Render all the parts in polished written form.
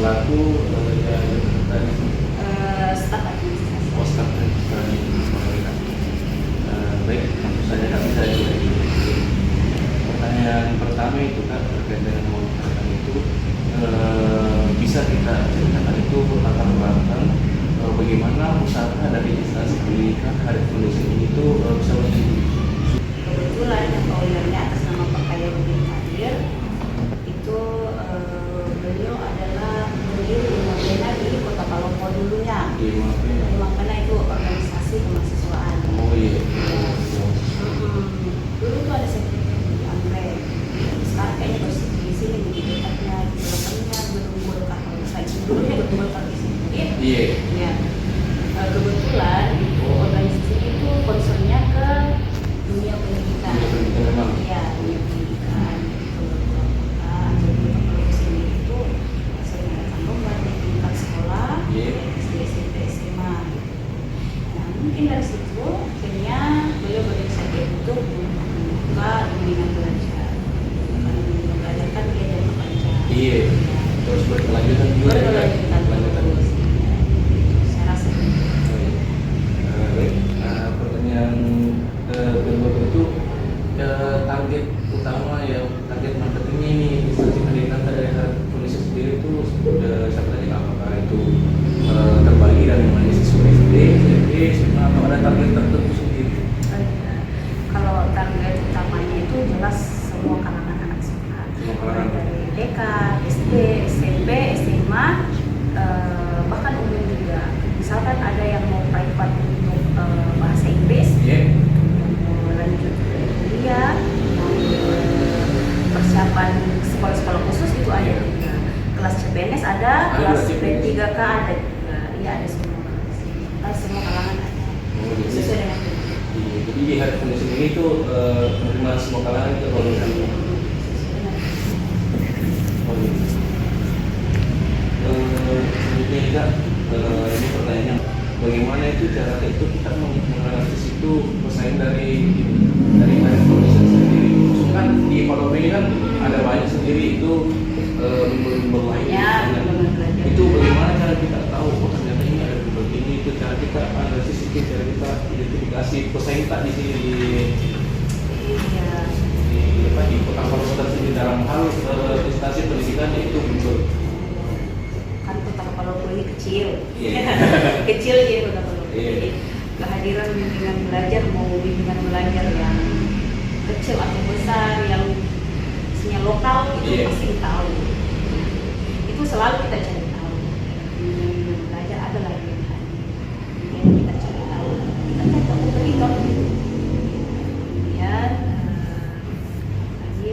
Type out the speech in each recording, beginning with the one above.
selaku tadi Staf administrasi. staf administrasi. Baik, tentu saja kami saya juga pertanyaan pertama itu Kak terkait dengan menggunakan itu bisa kita ceritakan itu latar belakang bagaimana usaha dari instansi pendidikan Harif Foundation ini itu bisa menjadi. Kebetulan yang ownernya atas nama Pak Khairuddin Hadir itu beliau adalah pendiri Imapena di Kota Palopo dulunya. Imapena itu organisasi kemahasiswaan. Oh iya. Dulu itu ada sekretariat di Anggrek. Sekarang kayaknya baru di sini di dekatnya, di belakangnya belum Golkar. Dulunya Golkar di sini. Iya. Ya. Kebetulan itu organisasi itu concernnya ke dunia pendidikan. Ya, dunia pendidikan. Jadi kalau sini itu sering ada lomba di tingkat sekolah, SD, SMP, SMA. Nah, mungkin dari situ akhirnya beliau berinisiatif untuk membuka bimbingan belajar. Belajar kan dia dari membaca. Iya. Terus berkelanjutan juga. Berkelanjutan terus. Saya rasa. Baik. Pertanyaan kedua itu target utama ya, target marketingnya ini instansi pendidikan dari Indonesia sendiri itu sebenarnya apakah itu terbagi dari mulai siswa SD, SMP, SMA atau ada target tertentu sendiri? Kalau target utamanya itu jelas semua kalangan anak sekolah, dari TK, SD, SMP, SMA, bahkan umum juga. Misalkan ada yang mau private untuk bahasa Inggris, yang mau lanjut kuliah, mau persiapan sekolah-sekolah khusus itu ada juga. Kelas CPNS ada, kelas P3K ada juga. Iya, ada semua. Semua kalangan ada. Sesuai dengan jadi di Harif Foundation ini tuh menerima semua kalangan itu kalau misalnya. Selanjutnya juga ini pertanyaannya, bagaimana itu cara itu kita menganalisis itu pesaing dari Harif Foundation sendiri? Kan di Palopo ini kan ada banyak sendiri itu bimbel-bimbel lainnya. Itu bagaimana cara kita tahu oh ternyata ini ada bimbel ini, itu cara kita analisis itu, cara kita identifikasi pesaing tak di sini di Kota Palopo sendiri dalam hal instansi pendidikan itu bimbel. Kan Kota Palopo ini kecil, kecil ya Kota Palopo. Jadi kehadiran bimbingan belajar mau bimbingan belajar yang kecil atau besar, yang isinya lokal itu pasti tahu. Itu selalu kita cari tahu. Bimbingan belajar ada lagi yang hadir, yang kita cari tahu. Kita cari tahu ketika kemudian lagi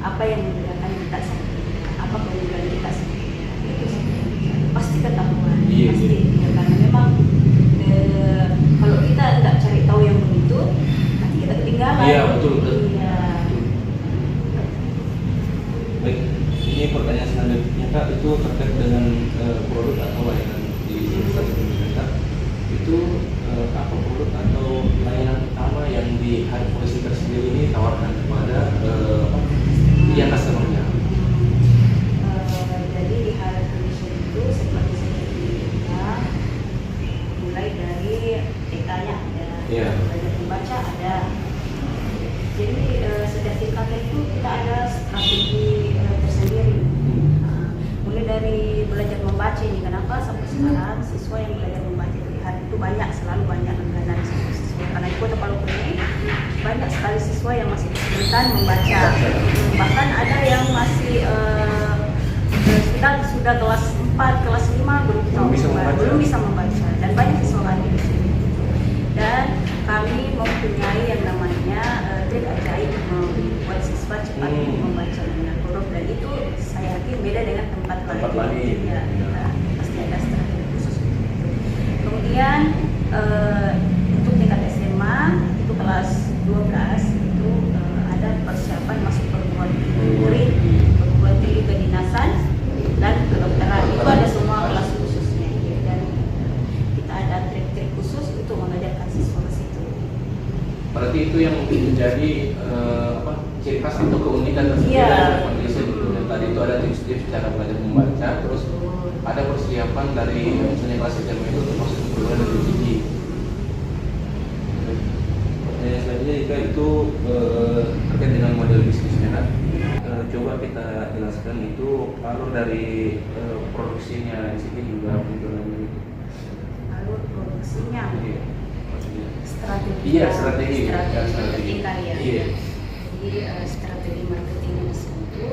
apa yang membedakan kita sendiri, apa keunggulan kita sendiri. Itu pasti ketahuan, pasti ya, karena memang kalau kita tidak cari tahu yang begitu, nanti kita ketinggalan. Iya betul. Iya. Baik, ini pertanyaan selanjutnya Kak, itu terkait dengan produk atau layanan di instansi pendidikan. Itu apa produk atau layanan utama yang di Harif Foundation sendiri ini tawarkan kepada customer-nya? Jadi di Harif Foundation itu seperti saya mulai dari TK-nya ada, belajar membaca ada. Jadi setiap tingkatnya itu kita ada strategi tersendiri. Mulai dari belajar membaca ini, kenapa sampai sekarang siswa yang belajar membaca di hari itu banyak, selalu banyak langganan siswa. Karena di Kota Palopo ini banyak sekali siswa yang masih kesulitan membaca. Bahkan ada yang masih sudah kelas 4, kelas 5 belum bisa membaca. Dan banyak siswa kami di sini. Dan kami mempunyai yang namanya trik ajaib membuat siswa cepat membaca dengan huruf, dan itu saya yakin beda dengan tempat lain. Ya, kita pasti ada strategi khusus. Kemudian untuk tingkat SMA itu kelas 12 itu ada persiapan masuk perguruan tinggi kedinasan dan kedokteran. Itu ada semua kelas khususnya, dan kita ada trik-trik khusus untuk mengajarkan siswa ke situ. Berarti itu yang menjadi ciri khas atau keunikan tersendiri dari Foundation itu. Dan tadi itu ada tips-tips cara belajar membaca, terus ada persiapan dari misalnya kelas SMA itu untuk masuk ke perguruan negeri tinggi. Pertanyaan selanjutnya jika itu terkait dengan model bisnisnya kan, coba kita jelaskan itu alur dari produksinya di sini juga penjualannya itu. Alur produksinya. Iya. Strategi. Iya, strategi. Marketing kali ya. Iya. Jadi strategi marketing di situ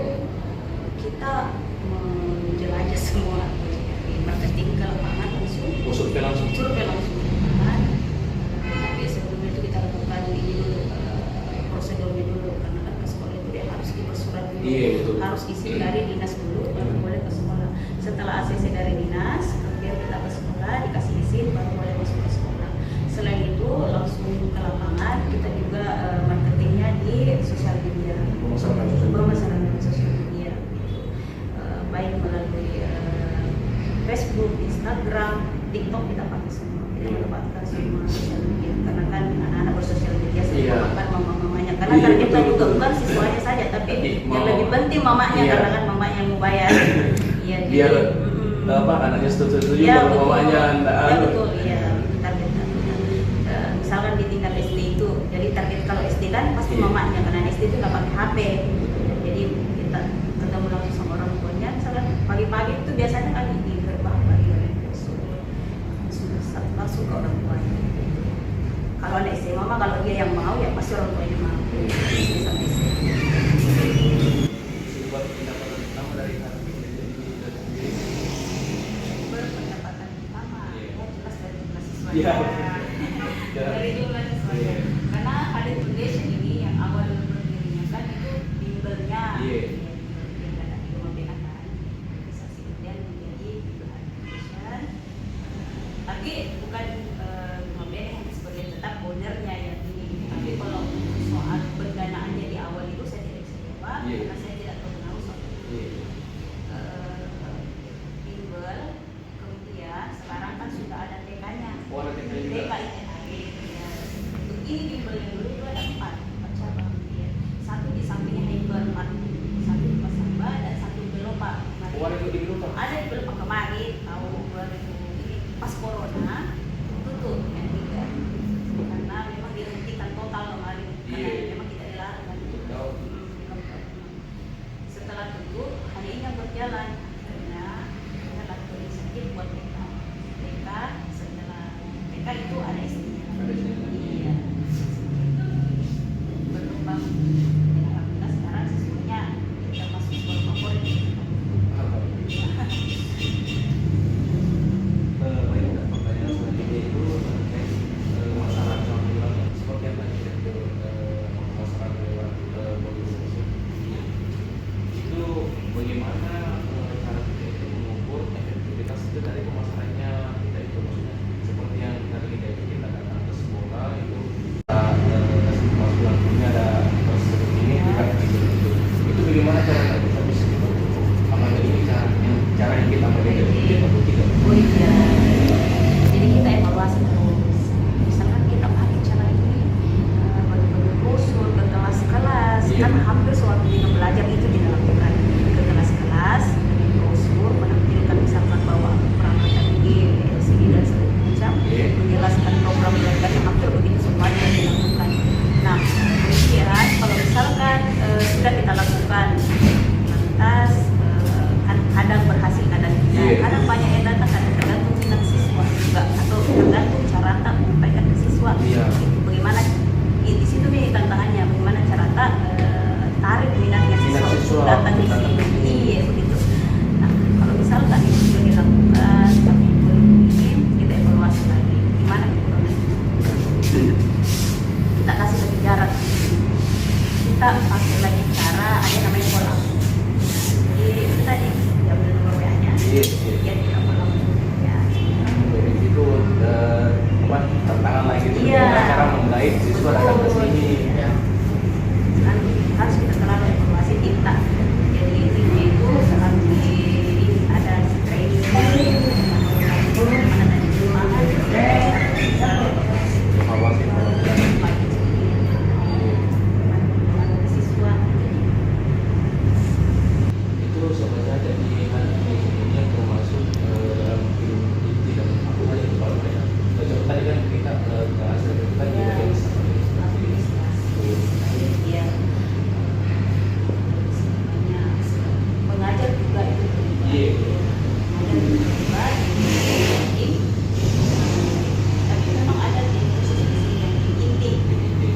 kita menjelajah semua marketing ke lapangan langsung. Survei langsung. Survei langsung ke lapangan. Tapi sebelum itu kita lakukan ini dulu prosedurnya dulu karena kan ke sekolah itu dia harus dipersurat dulu. Iya, betul. Harus izin dari dinas dulu baru boleh ke sekolah. Setelah ACC dari dinas, kemudian kita ke sekolah dikasih izin baru boleh masuk ke sekolah. Selain itu langsung ke lapangan kita juga marketingnya di sosial media, pemasaran sosial media, baik melalui Facebook, Instagram, TikTok kita pakai semua. Kita manfaatkan semua sosial media karena kan anak-anak bersosial media semua kan mama-mamanya karena targetnya juga bukan siswanya saja tapi yang lebih penting mamanya karena kan mama yang mau bayar. Iya biar apa anaknya setuju ya, kalau mamanya ya betul iya itu targetnya. Misalkan di tingkat SD itu jadi target kalau SD kan pasti mamanya karena SD itu nggak pakai HP jadi kita ketemu langsung sama orang tuanya misalkan pagi-pagi itu biasanya kan di gerbang pagi langsung ke orang tuanya. Kalau anak SD mama kalau dia yang mau ya pasti orang tuanya mau sama SD. Berpendapatan utama ya jelas dari jumlah siswanya. Dari jumlah siswanya. Karena Khalid Foundation ini yang awal berdirinya kan itu bimbelnya. Tapi bukan yang sebagai tetap ownernya ya ini. Tapi kalau soal pendanaannya di awal itu saya tidak bisa jawab karena saya tidak tahu soal itu. Bimbel, kemudian sekarang kan sudah ada TK-nya. TK ya. Untuk ini bimbelnya dulu itu ada 4 cabang ya. Satu di sampingnya Hypermart, satu di Pasamba dan satu di Belopa. Ada di Belopa kemarin tahun 2000 pas corona tutup yang 3 karena memang dihentikan total kemarin karena memang kita dilarang kan setelah tutup hari ini yang berjalan karena kita lakukan insentif buat TK setelah TK itu ada istrinya iya berkembang alhamdulillah sekarang siswanya kita masuk sekolah favorit. Bagaimana cara kita itu mengukur efektivitas itu dari pemasarannya kita itu maksudnya seperti yang tadi kita datang ke sekolah itu bulan punya ada seperti ini kan itu bagaimana cara kita bisa mengukur apakah ini cara yang kita pakai atau tidak? Oh iya, jadi kita evaluasi terus. Misalkan kita pakai cara ini bagi-bagi brosur ke kelas-kelas kan hampir sewaktu kita belajar itu kita lakukan ke kelas-kelas dengan brosur menampilkan misalkan bahwa peralatan ini LCD dan segala macam menjelaskan program belajar yang hampir begitu semuanya yang dilakukan. Nah kemudian kalau misalkan sudah kita lakukan lantas kadang berhasil kadang tidak kadang banyak yang datang kadang tergantung minat siswa juga atau tergantung Carata menyampaikan ke siswa itu bagaimana di situ nih tantangannya bagaimana Carata tarik minatnya siswa datang di sini iya begitu. Nah kalau misalkan itu sudah dilakukan tapi belum ini kita evaluasi lagi gimana kekurangan kita kasih lagi jarak kita pakai lagi cara ada namanya kolam jadi itu tadi diambil nomor WA-nya ya kita kolam ya itu tantangan lagi itu cara menggait siswa datang ke sini kan harus kita selalu evaluasi kita jadi intinya itu selalu ada training mana tadi gimana itu Iya. Ada beberapa tim, tapi memang ada tim khusus di sini yang tim inti.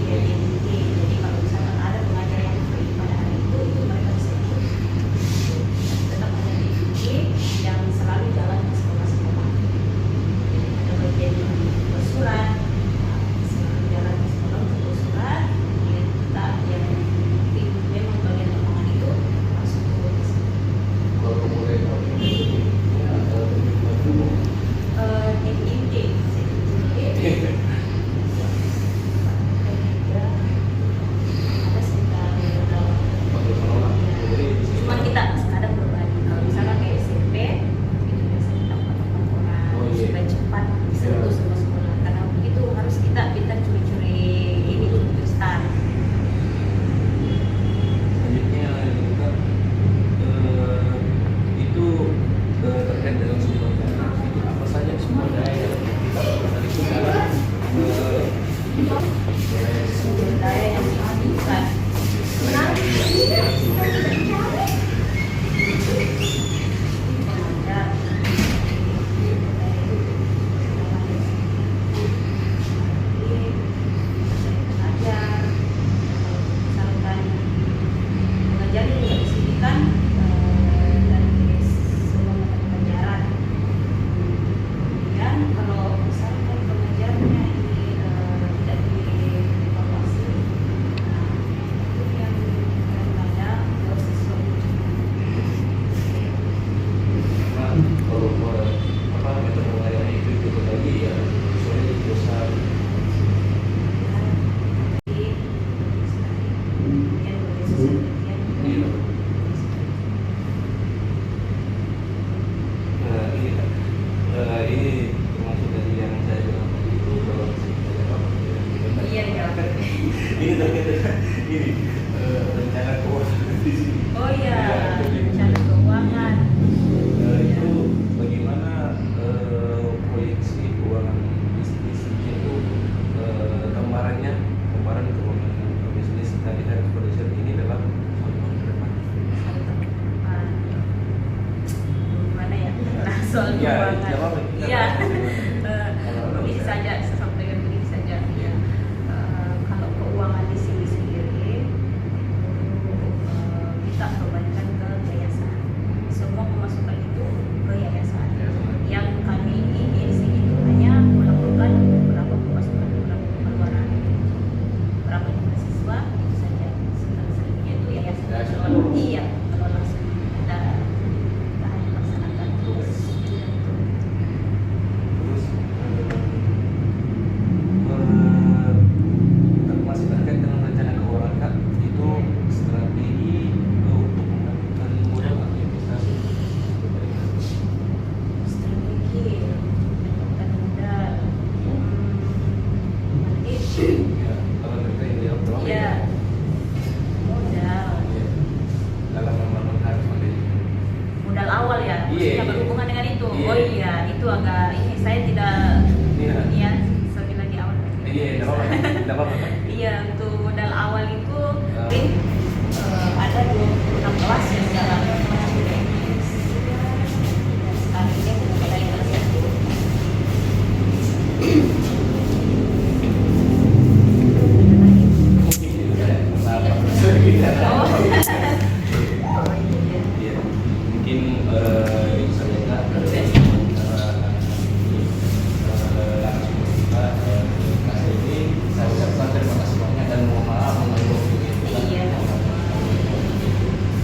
Ya, tim inti. Jadi kalau misalkan ada pengajar yang free pada hari itu mereka bisa ikut. Tetap ada tim inti yang selalu jalan ke sekolah-sekolah. Ada bagian bersurat, selalu jalan ke sekolah untuk bersurat. Kemudian kita yang tim memang bagian lapangan itu langsung turun ke sini. Kalau boleh tahu ini atau Tim inti, ada sekitar cuma kita kadang berbagi. Kalau misalnya kayak SMP itu biasa kita 4 orang supaya cepat sentuh semua sekolah, karena begitu harus kita curi-curi ini untuk start. selanjutnya kita itu terkait dengan sumber daya. Itu apa saja sumber daya yang kita lakukan itu adalah Sumber daya yang dihadirkan. kalau metode melayani itu berbagi ya, soalnya itu besar. Iya. Ini kan, ini termasuk dari yang saya bilang tadi itu kalau kita jawab, Iya, jawab. ini terkait dengan ini rencana keuangan di sini. Oh iya, Ya, rencana keuangan. itu bagaimana proyeksi keuangan bisnisnya itu gambaran keuangan bisnis tadi dari produser ini dalam tahun ke depan. Gimana ya? Nah, soal Ya, keuangan. jawab. Iya. Kalau Ini bisa. saja sesuatu yang begini saja. Ya. Kalau keuangan di sini sendiri itu kita kebanyakan ke yayasan. Semua pemasukan itu ke yayasan. Yang kami ingin sih itu hanya melakukan berapa pemasukan, berapa pengeluaran, berapa jumlah siswa, itu saja. Selebihnya itu yayasan. Iya, kalau langsung kita hanya laksanakan terus. Terus masih terkait dengan rencana keuangan Kak, itu strategi untuk mendapatkan modal atau investasi. Strategi mendapatkan modal. Itu Ya, kalau mereka yang jawab berapa ya modal. Ya, dalam membangun harus manajemen. Modal awal ya, Iya, maksudnya iya. berhubungan dengan itu. Iya. Oh iya, itu agak ini saya tidak Iya. ya saya bilang di awal. Iya, tidak apa-apa. Tidak apa-apa. Iya, untuk modal awal itu ada 26 kelas yang dalam sekarang ini aku mulai kelas 1. Iya, mungkin bisa kita langsung kita kasih ini saya ucapkan terima kasih banyak dan mohon maaf mengganggu kita. Iya.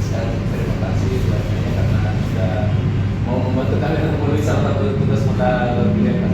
Sekarang terima kasih banyak karena sudah mau membantu kalian menulis salah satu tugas mata pilihan